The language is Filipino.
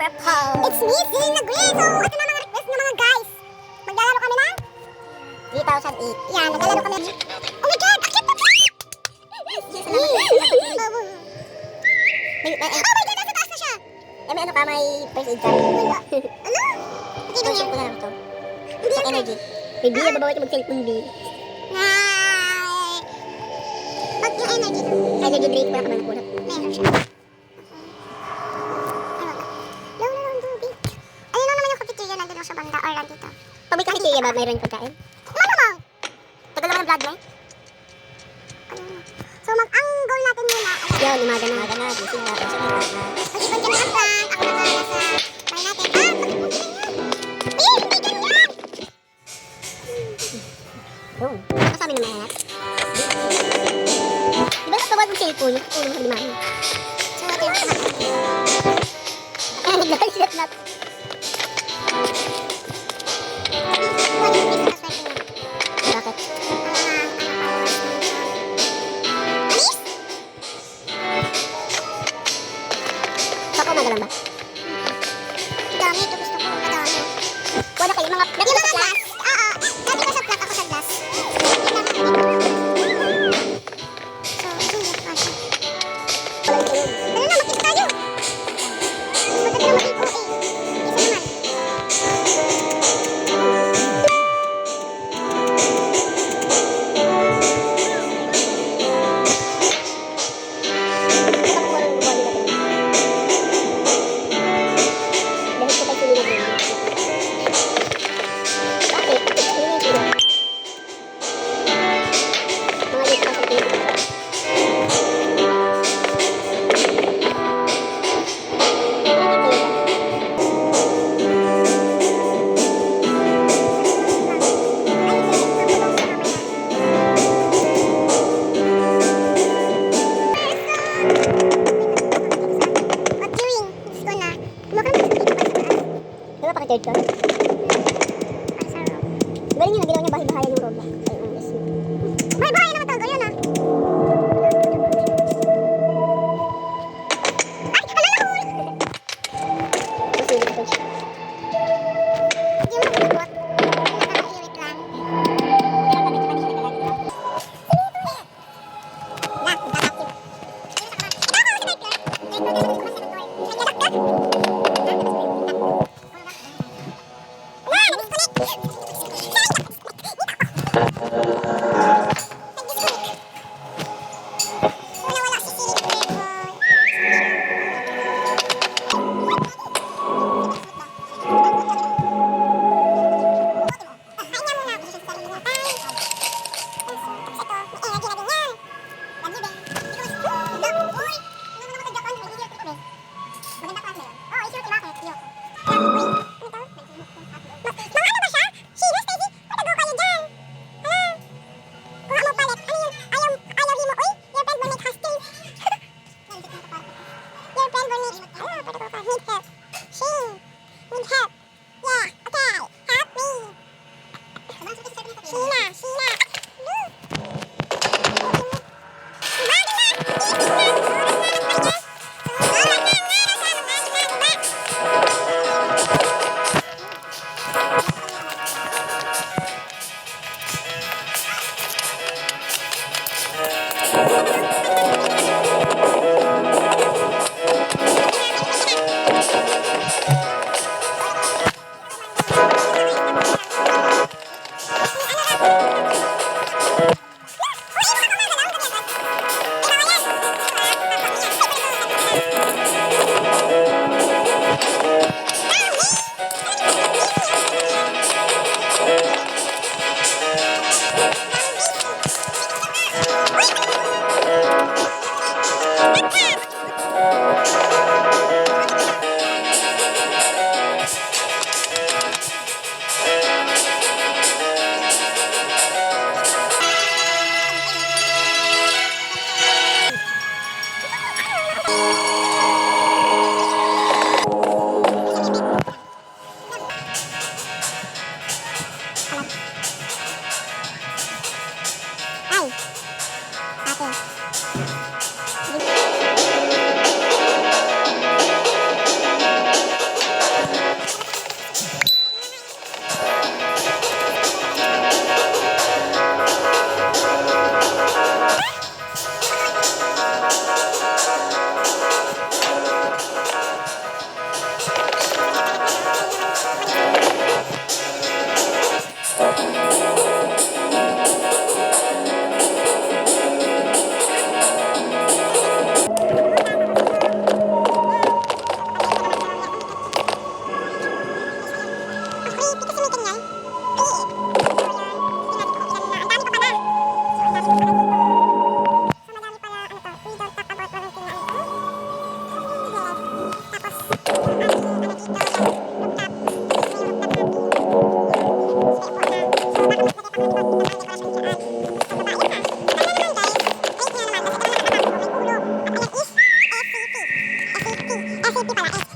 prep call. It's me, Selena Green. So, ito na mga request ng mga guys. Maglalaro kami ng 3008. Yan, maglalaro kami. Oh my God! Akit na ba? May, Oh my God! Nasa taas na siya! may ano ka, may first aid card. Wala. Ano? Hindi First na aid ko yan. na lang to. Hindi Sa yan. energy. May B, babawal ka mag-cellphone B. Nay! Pag yung energy na. Energy drink, wala ka ba napulot? Meron siya. Low na lang tubig. Ayun lang naman yung cafeteria nandun lang sa banda or nandito. Pag may cafeteria ba, mayroon pagkain? Malamang! Tagal naman ang vlog na eh. So, ang goal natin muna ay Yun, umaga na. Umaga na, gising na. Pasok na. mag-ipon kami ng prank. Ako na sa bahay natin. Hindi ganyan! Yun. Kasama na mahanap. Di ba sa bawal mong cellphone? Ulo sa limahan. So, ito yung kasama. Ay, nag-light na. Bakit? Baka umaga lang ba? Dami, ito gusto ko. Madami. Wala kayo, mga... Yung mga glass. Oo. Dati ko sa plat, ako sa glass. So, hindi pa siya. Walang kayo. Ano na, makita tayo. Maganda naman ito eh. Isa naman. Baka walang gumali ka din. Dahil ko tayo sila din. Bakit? Sino yung sila? Mga late pa sa sila. What doing? Gusto ko na. Kumakanta sa dito pa sa taas. Diba pa-third ka? Para sa room. Galing yun, nagbilaw niya bahay-bahayan yung Roblox. Ay, yung SU. May bahay naman talaga yun ah. Ay! Hala na hul! Kasi yung coach. Hindi mo makagot. Nakakaiwit lang. Na, dadakip. Ito ako sa night club. Night club na sa door. pala.